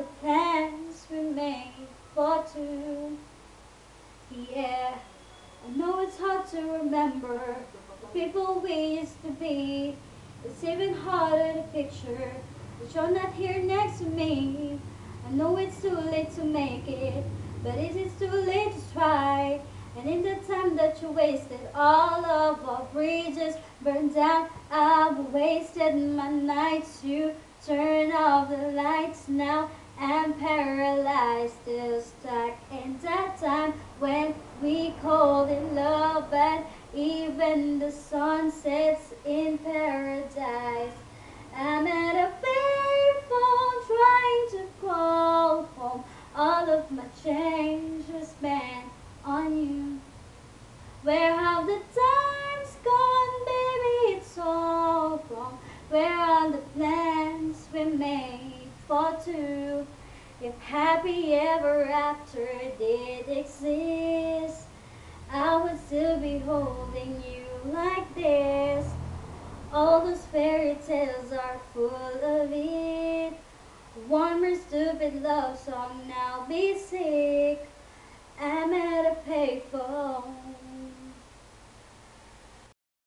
the plans we made for two. Yeah, I know it's hard to remember the people we used to be. It's even harder to picture that you're not here next to me. I know it's too late to make it, but it is too late to try. And in the time that you wasted, all of our bridges burned down. I've wasted my nights. You turn off the lights now. I'm paralyzed, still stuck in that time when we called it love, and even the sun sets in paradise. I'm at a payphone trying to call home. All of my change was spent on you. Where have the times gone, baby? It's all wrong. Where are the plans we made for two? If happy ever after did exist, I would still be holding you like this. All those fairy tales are full of it. One more stupid love song, now be sick. I'm at a payphone.